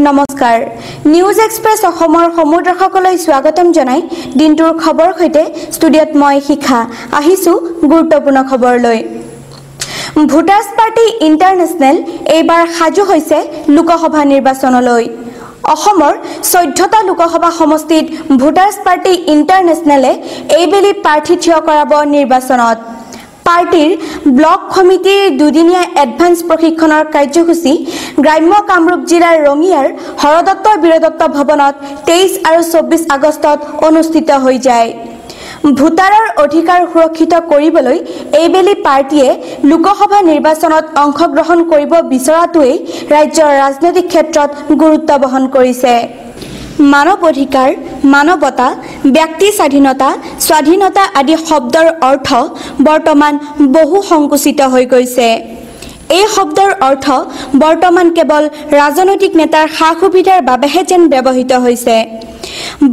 নমস্কাৰ news express অসমৰ সমুদ্ৰসকলৈ স্বাগতম জনাই দিনটোৰ খবৰ হৈতে ষ্টুডিঅ'ত মই শিখা আহিছো গুৰুত্বপূৰ্ণ খবৰ লৈ ভোটাৰ্ছ পাৰ্টি ইণ্টাৰনেশ্যনেল এইবাৰ সাজু হৈছে লোকসভা নিৰ্বাচনলৈ অসমৰ 14টা লোকসভা সমষ্টিত ভোটাৰ্ছ পাৰ্টি ইণ্টাৰনেশ্যনেলে এইবেলি প্ৰাৰ্থী থিয় কৰাব নিৰ্বাচনত পাৰ্টিৰ ব্লক কমিটিৰ দুদিনীয়া এডভান্স প্ৰশিক্ষণৰ কাৰ্যসূচী গ্ৰাম্য কামৰূপ জিলাৰ ৰঙিয়াৰ হৰদত্ত বীৰদত্ত ভৱনত 23 আৰু 24 আগষ্টত অনুষ্ঠিত হৈ যায় ভোটাৰৰ অধিকাৰ সুৰক্ষিত কৰিবলৈ এইবেলি পাৰ্টিয়ে লোকসভা নিৰ্বাচনত অংশগ্ৰহণ কৰিব বিচৰাটোৱে ৰাজ্যৰ ৰাজনৈতিক ক্ষেত্ৰত গুৰুত্ব বহন কৰিছে মানৱ অধিকাৰ মানৱতা ব্যক্তি স্বাধীনতা আদি শব্দৰ অৰ্থ বৰ্তমান বহু সংকুচিত হৈ গৈছে এই শব্দৰ অৰ্থ বৰ্তমান কেৱল ৰাজনৈতিক নেতাৰ সা-সুবিধাৰ বাবেহে যেন ব্যৱহৃত হৈছে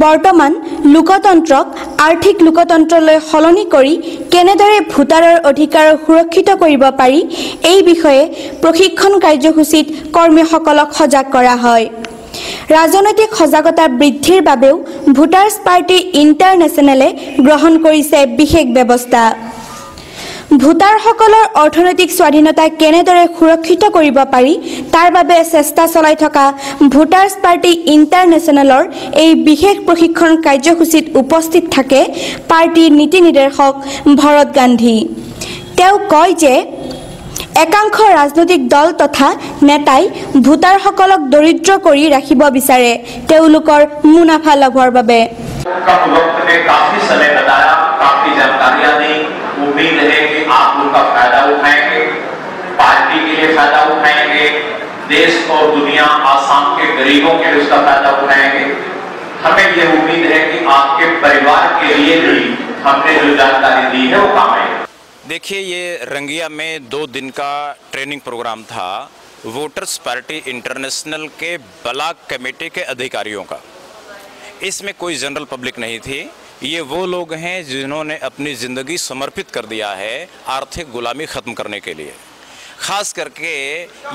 বৰ্তমান লোকতন্ত্ৰক আৰ্থিক লোকতন্ত্ৰলৈ সলনি কৰি কেনেদৰে ভোটাৰৰ অধিকাৰ সুৰক্ষিত কৰিব পাৰি এই বিষয়ে প্ৰশিক্ষণ কাৰ্যসূচীত কৰ্মীসকলক সজাগ কৰা হয় ৰাজনৈতিক সজাগতা বৃদ্ধিৰ বাবেও ভোটাৰ্ছ পাৰ্টি ইণ্টাৰনেশ্যনেলে গ্ৰহণ কৰিছে বিশেষ ব্যৱস্থা ভোটাৰসকলৰ অৰ্থনৈতিক স্বাধীনতা কেনেদৰে সুৰক্ষিত কৰিব পাৰি তাৰ বাবে চেষ্টা চলাই থকা ভোটাৰ্ছ পাৰ্টি ইণ্টাৰনেশ্যনেলৰ এই বিশেষ প্ৰশিক্ষণ কাৰ্যসূচীত উপস্থিত থাকে পাৰ্টিৰ নীতি নিৰ্দেশক ভৰত গান্ধী তেওঁ কয় যে একাংশ ৰাজনৈতিক দল তথা নেতাই ভোটাৰসকলক দৰিদ্ৰ কৰি ৰাখিব বিচাৰে তেওঁলোকৰ মুনাফা লাভৰ বাবে उम्मीद है कि आप लोग का फायदा उठाएंगे पार्टी के लिए फायदा उठाएंगे देश और दुनिया आसाम के गरीबों के लिए उसका फायदा उठाएंगे हमें ये उम्मीद है कि आपके परिवार के लिए भी हमने जो जानकारी दी है वो काम आएगी देखिए ये रंगिया में 2 दिन का ट्रेनिंग प्रोग्राम था वोटर्स पार्टी इंटरनेशनल के ब्लॉक कमेटी के अधिकारियों का इसमें कोई जनरल पब्लिक नहीं थी ये वो लोग हैं जिन्होंने अपनी ज़िंदगी समर्पित कर दिया है आर्थिक गुलामी ख़त्म करने के लिए ख़ास करके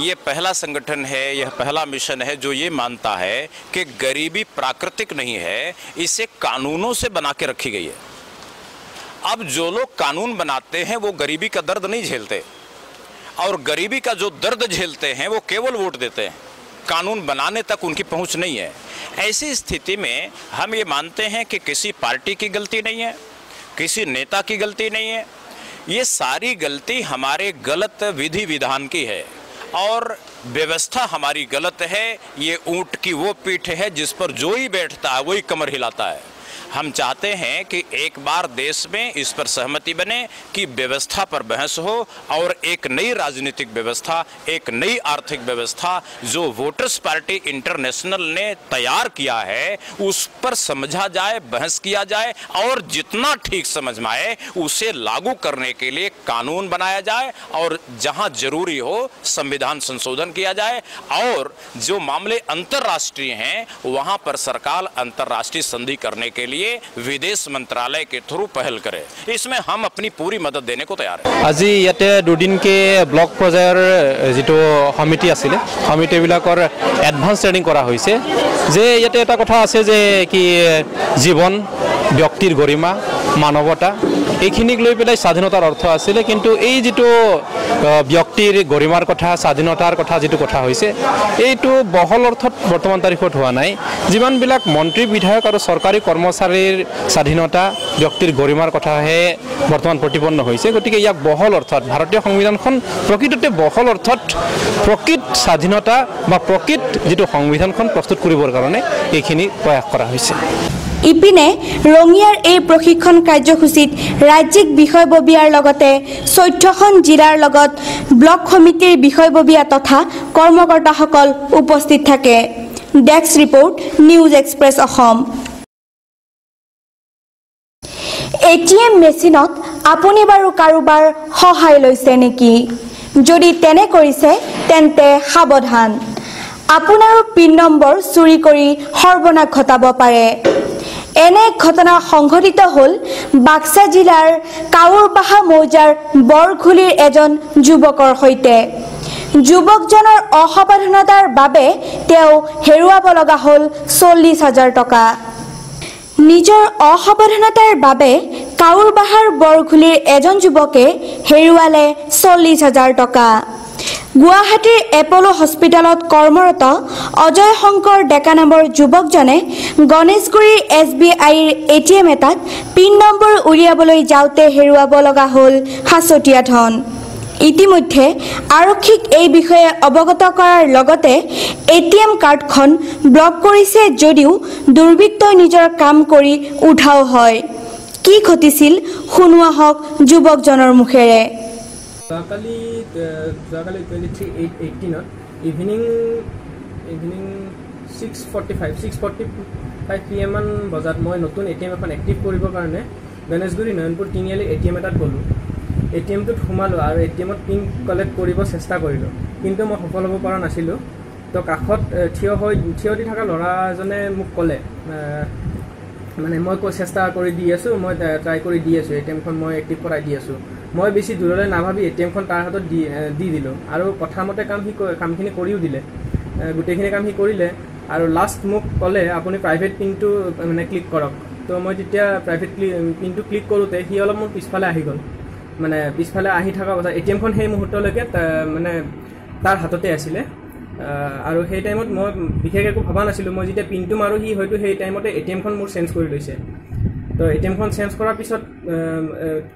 ये पहला संगठन है यह पहला मिशन है जो ये मानता है कि गरीबी प्राकृतिक नहीं है इसे कानूनों से बना के रखी गई है अब जो लोग कानून बनाते हैं वो गरीबी का दर्द नहीं झेलते और गरीबी का जो दर्द झेलते हैं वो केवल वोट देते हैं कानून बनाने तक उनकी पहुंच नहीं है ऐसी स्थिति में हम ये मानते हैं कि किसी पार्टी की गलती नहीं है किसी नेता की गलती नहीं है ये सारी गलती हमारे गलत विधि विधान की है और व्यवस्था हमारी गलत है ये ऊंट की वो पीठ है जिस पर जो ही बैठता है वही कमर हिलाता है हम चाहते हैं कि एक बार देश में इस पर सहमति बने कि व्यवस्था पर बहस हो और एक नई राजनीतिक व्यवस्था एक नई आर्थिक व्यवस्था जो वोटर्स पार्टी इंटरनेशनल ने तैयार किया है उस पर समझा जाए बहस किया जाए और जितना ठीक समझ में आए उसे लागू करने के लिए कानून बनाया जाए और जहां जरूरी हो संविधान संशोधन किया जाए और जो मामले अंतर्राष्ट्रीय हैं वहां पर सरकार अंतर्राष्ट्रीय संधि करने के लिए विदेश मंत्रालय के थ्रू पहल करे इसमें हम अपनी पूरी मदद देने को तैयार हैं आज इते 2 दिन के ब्लॉक पर्यायर जितो समिति आছিলে समिति बिलाकर एडभान्स ट्रेनिंग करा होइसे जे इते एटा कथा আছে যে কি জীবন ব্যক্তিৰ গৰিমা মানৱতা এইখিনিক লৈ পেলাই স্বাধীনতাৰ অৰ্থ আছিল কিন্তু এই যেটো ব্যক্তিৰ গৰিমাৰ কথা স্বাধীনতাৰ কথা যেটো কথা হৈছে এইটো বহল অৰ্থত বৰ্তমান তাৰিখত হোৱা নাই যিমান বিলাক মন্ত্ৰী বিধায়ক আৰু চৰকাৰী কৰ্মচাৰীৰ স্বাধীনতা ব্যক্তিৰ গৰিমাৰ কথাহে বৰ্তমান প্ৰতিপন্ন হৈছে গতিকে ইয়াক বহল অৰ্থত ভাৰতীয় সংবিধানখন প্ৰকৃততে বহল অৰ্থত প্ৰকৃত স্বাধীনতা বা প্ৰকৃত যেটো সংবিধানখন প্ৰস্তুত কৰিবৰ কাৰণে এইখিনি প্ৰয়াস কৰা হৈছে ইপিনে ৰঙিয়াৰ এই প্ৰশিক্ষণ কাৰ্যসূচীত ৰাজ্যিক বিষয়ববীয়াৰ লগতে 14খন জিলাৰ লগত ব্লক কমিটিৰ বিষয়ববীয়া তথা কৰ্মকৰ্তাসকল উপস্থিত থাকে desk report news express Assam ATM মেচিনত আপুনি বাৰু কাৰোবাৰ সহায় লৈছে নেকি যদি তেনে কৰিছে তেন্তে সাৱধান আপোনাৰো পিন নম্বৰ চুৰি কৰি সৰ্বনাশ ঘটাব পাৰে এনে ঘটনা সংঘটিত হল বাক্সা জিলাৰ কাউৰবাহা মৌজাৰ বৰঘুলিৰ এজন যুৱকৰ হৈতে যুৱকজনৰ অসাৱধানতাৰ বাবে তেওঁ হেৰুৱাব লগা হ'ল 40,000 টকা। নিজৰ অসাৱধানতাৰ বাবে কাউৰবাহাৰ বৰঘুলিৰ এজন যুৱকে হেৰুৱালে 40,000 টকা। গুৱাহাটীৰ এপলো হস্পিটেলত কৰ্মৰত অজয় শংকৰ ডেকা নামৰ যুৱকজনে গণেশগুৰিৰ SBIৰ ATM এটাত পিন নম্বৰ উলিয়াবলৈ যাওঁতে হেৰুৱাব লগা হ'ল সাঁচতীয়া ধন। ইতিমধ্যে আৰক্ষীক এই বিষয়ে অৱগত কৰাৰ লগতে ATM কাৰ্ডখন ব্লক কৰিছে যদিও দুৰ্বৃত্তই নিজৰ কাম কৰি উঠাও হয়। কি ঘটিছিল শুনোৱা হওক যুৱকজনৰ মুখেৰে। যোৱাকালি 23/8/18 ইভিনিং 6:45 PM মান বজাত মই নতুন ATM এখন এক্টিভ কৰিবৰ কাৰণে গণেশগুৰি নয়নপুৰ তিনিআলি ATM এটাত গ'লোঁ। ATMটোত সোমালোঁ আৰু ATMত পিন কালেক্ট কৰিব চেষ্টা কৰিলোঁ, কিন্তু মই সফল হ'ব পৰা নাছিলোঁ। তো কাষত থিয় দি থকা ল'ৰা এজনে মোক ক'লে, মানে মই চেষ্টা কৰি দি আছোঁ, মই ট্ৰাই কৰি দি আছোঁ, ATMখন মই এক্টিভ কৰাই দি আছোঁ। মই বেছি দূৰলৈ নাভাবি ATMখন তাৰ হাতত দি দিলোঁ আৰু কথামতে কামখিনি কৰিও দিলে, গোটেইখিনি কাম সি কৰিলে। আৰু লাষ্ট মোক ক'লে আপুনি প্ৰাইভেট পিনটো মানে ক্লিক কৰক। তো মই তেতিয়া প্ৰাইভেট পিনটো ক্লিক কৰোঁতে সি অলপ মোৰ পিছফালে আহি গ'ল, মানে পিছফালে আহি থকা অৱস্থা ATMখন সেই মুহূৰ্তলৈকে মানে তাৰ হাততে আছিলে। আৰু সেই টাইমত মই বিশেষ একো ভবা নাছিলোঁ। মই যেতিয়া পিনটো মাৰোঁ সি হয়তো সেই টাইমতে ATMখন মোৰ চেঞ্জ কৰি লৈছে। তো ATMখন চেঞ্জ কৰাৰ পিছত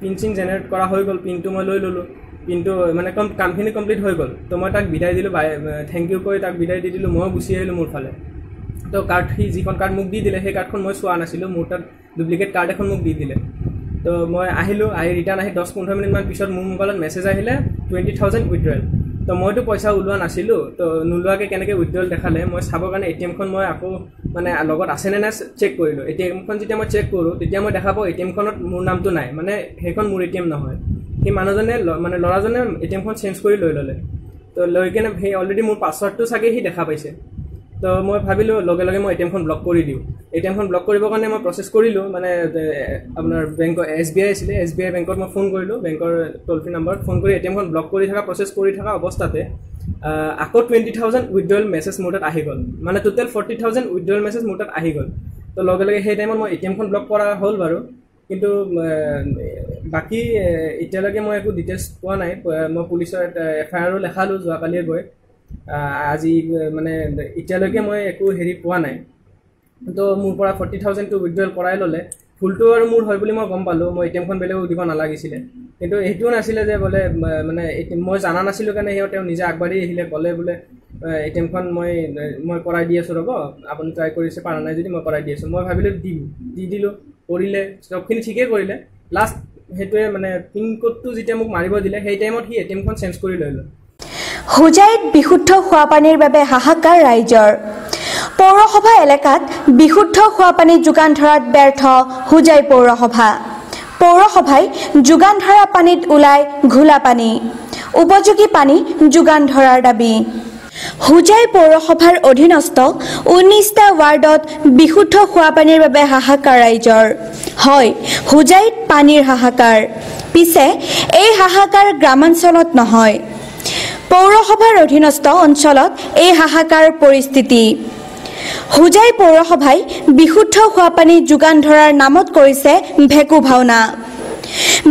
পিন চিন জেনেৰেট কৰা হৈ গ'ল, পিনটো মই লৈ ল'লোঁ, পিনটো মানে কামখিনি কমপ্লিট হৈ গ'ল। তো মই তাক বিদায় দিলোঁ, থেংক ইউ কৈ তাক বিদায় দি দিলোঁ, ময়ো গুচি আহিলোঁ মোৰ ফালে। তো সি যিখন কাৰ্ড মোক দি দিলে সেই কাৰ্ডখন মই চোৱা নাছিলোঁ, মোৰ তাত ডুপ্লিকেট কাৰ্ড এখন মোক দি দিলে। তো মই আহিলোঁ, ৰিটাৰ্ণ আহি 10-15 মিনিটমান পিছত মোৰ মোবাইলত মেছেজ আহিলে 20,000 উইথড্ৰল। তো মইতো পইচা ওলোৱা নাছিলোঁ, তো নোলোৱাকৈ কেনেকৈ উইথড্ৰল দেখালে। মই চাবৰ কাৰণে ATMখন মই আকৌ মানে লগত আছেনে নাই চেক কৰিলোঁ। ATMখন যেতিয়া মই চেক কৰোঁ তেতিয়া মই দেখা পাওঁ ATMখনত মোৰ নামটো নাই, মানে সেইখন মোৰ ATM নহয়। সেই মানুহজনে মানে ল'ৰাজনে ATMখন চেঞ্জ কৰি লৈ ল'লে। তো লৈ কেনে সেই অলৰেডি মোৰ পাছৱৰ্ডটো চাগে সি দেখা পাইছে। তো মই ভাবিলোঁ লগে লগে মই ATMখন ব্লক কৰি দিওঁ। ATMখন ব্লক কৰিবৰ কাৰণে মই প্ৰচেছ কৰিলোঁ, মানে আপোনাৰ বেংকৰ SBI আছিলে, SBI বেংকত মই ফোন কৰিলোঁ, বেংকৰ ট'ল ফ্ৰী নম্বৰত ফোন কৰি ATMখন ব্লক কৰি থকা প্ৰচেছ কৰি থকা অৱস্থাতে আকৌ 20,000 উইথড্ৰল মেছেজ মোৰ তাত আহি গ'ল, মানে টোটেল 40,000 উইথড্ৰল মেছেজ মোৰ তাত আহি গ'ল। তো লগে লগে সেই টাইমত মই ATMখন ব্লক কৰা হ'ল বাৰু, কিন্তু বাকী এতিয়ালৈকে মই একো ডিটেইলছ পোৱা নাই। মই পুলিচৰ FIR লেখালোঁ যোৱাকালিয়ে গৈ, আজি মানে এতিয়ালৈকে মই একো হেৰি পোৱা নাই। তো মোৰ পৰা 40,000টো উইথড্ৰল কৰাই ল'লে। ভুলটো আৰু মোৰ হয় বুলি মই গম পালোঁ, মই ATMখন বেলেগক দিব নালাগিছিলে। কিন্তু এইটোও নাছিলে যে বোলে মানে মই জানা নাছিলোঁ কাৰণে তেওঁ নিজে আগবাঢ়ি আহিলে, ক'লে বোলে ATMখন মই কৰাই দি আছোঁ, ৰ'ব আপুনি ট্ৰাই কৰিছে, পৰা নাই যদি মই কৰাই দি আছোঁ। মই ভাবিলোঁ দি দিলোঁ, কৰিলে, চবখিনি ঠিকেই কৰিলে। লাষ্ট সেইটোৱে মানে পিন কোডটো যেতিয়া মোক মাৰিব দিলে সেই টাইমত সি ATMখন চেঞ্জ কৰি লৈ ল'লে। হোজাইত বিশুদ্ধ খোৱা পানীৰ বাবে হাহাকাৰ ৰাইজৰ। পৌৰসভা এলেকাত বিশুদ্ধ খোৱা পানী যোগান ধৰাত ব্যৰ্থ হোজাই পৌৰসভা। পৌৰসভাই যোগান ধৰা পানীত ওলাই ঘোলা পানী, উপযোগী পানী যোগান ধৰাৰ দাবী। হোজাই পৌৰসভাৰ অধীনস্থ 19টা ৱাৰ্ডত বিশুদ্ধ খোৱা পানীৰ বাবে হাহাকাৰ ৰাইজৰ। হয়, হোজাইত পানীৰ হাহাকাৰ, পিছে এই হাহাকাৰ গ্ৰামাঞ্চলত নহয়, পৌৰসভাৰ অধীনস্থ অঞ্চলত এই হাহাকাৰ পৰিস্থিতি। হোজাই পৌৰসভাই বিশুদ্ধ খোৱা পানী যোগান ধৰাৰ নামত কৰিছে ভেকু ভাওনা।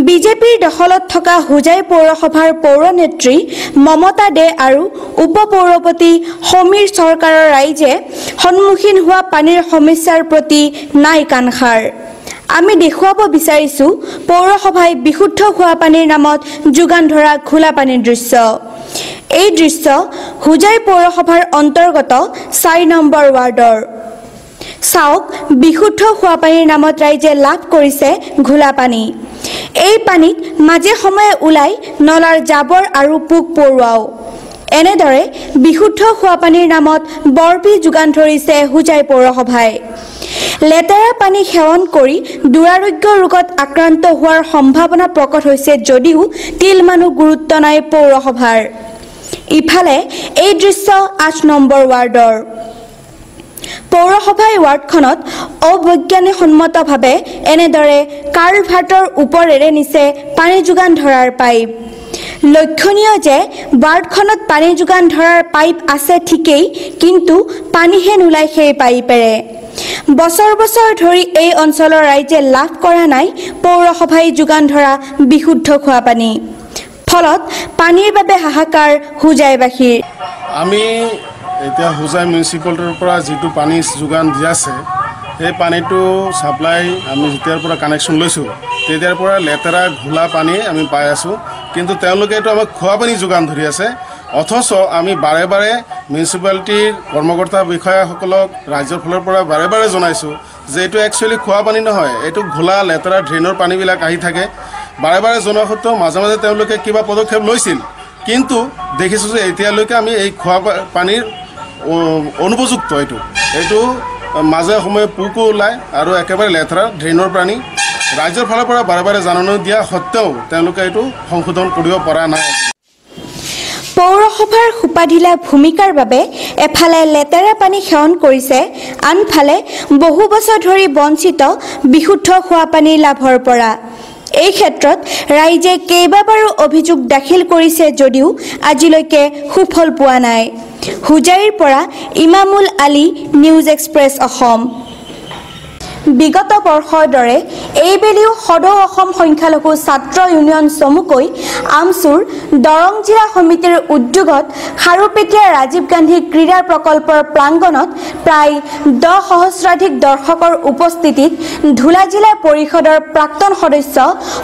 বিজেপিৰ দখলত থকা হোজাই পৌৰসভাৰ পৌৰ নেত্ৰী মমতা দে আৰু উপ পৌৰপতি সমীৰ চৰকাৰৰ ৰাইজে সন্মুখীন হোৱা পানীৰ সমস্যাৰ প্ৰতি নাই কাণসাৰ। আমি দেখুৱাব বিচাৰিছোঁ পৌৰসভাই বিশুদ্ধ খোৱা পানীৰ নামত যোগান ধৰা ঘোলা পানীৰ দৃশ্য। এই দৃশ্য হোজাই পৌৰসভাৰ অন্তৰ্গত 4 নম্বৰ ৱাৰ্ডৰ। চাওক, বিশুদ্ধ খোৱা পানীৰ নামত ৰাইজে লাভ কৰিছে ঘোলা পানী। এই পানীত মাজে সময়ে ওলাই নলাৰ জাবৰ আৰু পোক পৰুৱাও। এনেদৰে বিশুদ্ধ খোৱা পানীৰ নামত বৰপি যোগান ধৰিছে হোজাই পৌৰসভাই। লেতেৰা পানী সেৱন কৰি দুৰাৰোগ্য ৰোগত আক্ৰান্ত হোৱাৰ সম্ভাৱনা প্ৰকট হৈছে যদিও তিল মানুহ গুৰুত্ব নাই পৌৰসভাৰ। ইফালে এই দৃশ্য 8 নম্বৰ ৱাৰ্ডৰ। পৌৰসভাই ৱাৰ্ডখনত অবৈজ্ঞানিকসন্মতভাৱে এনেদৰে কালভাৰ্টৰ ওপৰেৰে নিছে পানী যোগান ধৰাৰ পাইপ। লক্ষণীয় যে বাৰ্ডখনত পানী যোগান ধৰাৰ পাইপ আছে ঠিকেই, কিন্তু পানীহে নোলাই সেই পাইপেৰে। বছৰ বছৰ ধৰি এই অঞ্চলৰ ৰাইজে লাভ কৰা নাই পৌৰসভাই যোগান ধৰা বিশুদ্ধ খোৱা পানী। ফলত পানীৰ বাবে হাহাকাৰ হোজাইবাসীৰ। আমি এতিয়া হোজাই মিউনিচিপালিটিৰ পৰা যিটো পানী যোগান দি আছে, সেই পানীটো ছাপ্লাই আমি যেতিয়াৰ পৰা কানেকশ্যন লৈছোঁ তেতিয়াৰ পৰা লেতেৰা ঘোলা পানী আমি পাই আছোঁ। কিন্তু তেওঁলোকে এইটো আমাক খোৱা পানী যোগান ধৰি আছে। অথচ আমি বাৰে বাৰে মিউনিচিপালিটিৰ কৰ্মকৰ্তা বিষয়াসকলক ৰাজ্যৰ ফালৰ পৰা বাৰে বাৰে জনাইছোঁ যে এইটো একচুৱেলি খোৱা পানী নহয়, এইটো ঘোলা লেতেৰা ড্ৰেইনৰ পানীবিলাক আহি থাকে। বাৰে বাৰে জনোৱা সত্ত্বেও মাজে মাজে তেওঁলোকে কিবা পদক্ষেপ লৈছিল, কিন্তু দেখিছোঁ যে এতিয়ালৈকে আমি এই খোৱা পানীৰ অনুপযুক্ত। এইটো মাজে সময়ে পোকো ওলায় আৰু একেবাৰে লেতেৰা ড্ৰেইনৰ পানী। ৰাজ্যৰ ফালৰ পৰা বাৰে বাৰে জাননী দিয়া সত্ত্বেও তেওঁলোকে এইটো সংশোধন কৰিব পৰা নাই। পৌৰসভাৰ সোপাঢিলা ভূমিকাৰ বাবে এফালে লেতেৰা পানী সেৱন কৰিছে, আনফালে বহু বছৰ ধৰি বঞ্চিত বিশুদ্ধ খোৱা পানী লাভৰ পৰা। এই ক্ষেত্ৰত ৰাইজে কেইবাবাৰো অভিযোগ দাখিল কৰিছে যদিও আজিলৈকে সুফল পোৱা নাই। হোজাইৰ পৰা ইমামুল আলী, নিউজ এক্সপ্ৰেছ অসম। বিগত বৰ্ষৰ দৰে এইবেলিও সদৌ অসম সংখ্যালঘু ছাত্ৰ ইউনিয়ন চমুকৈ আমচুৰ দৰং জিলা সমিতিৰ উদ্যোগত খাৰুপেটীয়া ৰাজীৱ গান্ধী ক্ৰীড়া প্ৰকল্পৰ প্ৰাংগণত প্ৰায় 10 সহস্ৰাধিক দৰ্শকৰ উপস্থিতিত ধুলা জিলা পৰিষদৰ প্ৰাক্তন সদস্য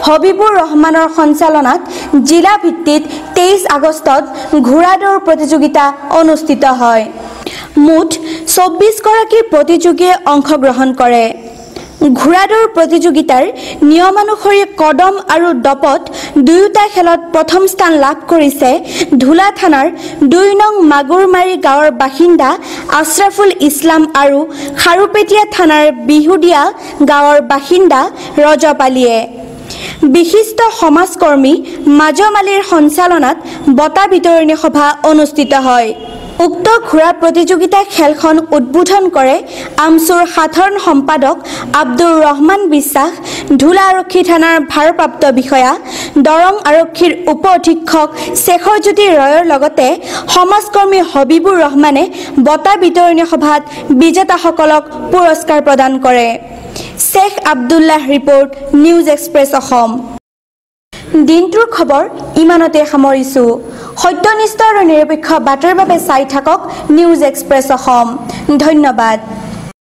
হবিবুৰ ৰহমানৰ সঞ্চালনাত জিলা ভিত্তিত 23 আগষ্টত ঘোঁৰা দৌৰ প্ৰতিযোগিতা অনুষ্ঠিত হয়। মুঠ 24 গৰাকী প্ৰতিযোগীয়ে অংশগ্ৰহণ কৰে। ঘোঁৰা দৌৰ প্ৰতিযোগিতাৰ নিয়মানুসৰি কদম আৰু দপত দুয়োটা খেলত প্ৰথম স্থান লাভ কৰিছে ধুলা থানাৰ 2 নং মাগুৰমাৰী গাঁৱৰ বাসিন্দা আশ্ৰাফুল ইছলাম আৰু খাৰুপেটীয়া থানাৰ বিহুদিয়া গাঁৱৰ বাসিন্দা ৰজব আলীয়ে। বিশিষ্ট সমাজকৰ্মী মাজম আলীৰ সঞ্চালনাত বঁটা বিতৰণী সভা অনুষ্ঠিত হয়। উক্ত ঘোঁৰা প্ৰতিযোগিতা খেলখন উদ্বোধন কৰে আমচুৰ সাধাৰণ সম্পাদক আব্দুৰ ৰহমান বিশ্বাস, ধুলা আৰক্ষী থানাৰ ভাৰপ্ৰাপ্ত বিষয়া, দৰং আৰক্ষীৰ উপ অধীক্ষক শেখৰজ্যোতি ৰয়ৰ লগতে সমাজকৰ্মী হবিবুৰ ৰহমানে বঁটা বিতৰণী সভাত বিজেতাসকলক পুৰস্কাৰ প্ৰদান কৰে। Sheikh Abdullah report, news express Assam. দিনটোৰ খবৰ ইমানতে সামৰিছোঁ। সত্যনিষ্ঠ আৰু নিৰপেক্ষ বাতৰিৰ বাবে চাই থাকক নিউজ এক্সপ্ৰেছ অসম। ধন্যবাদ।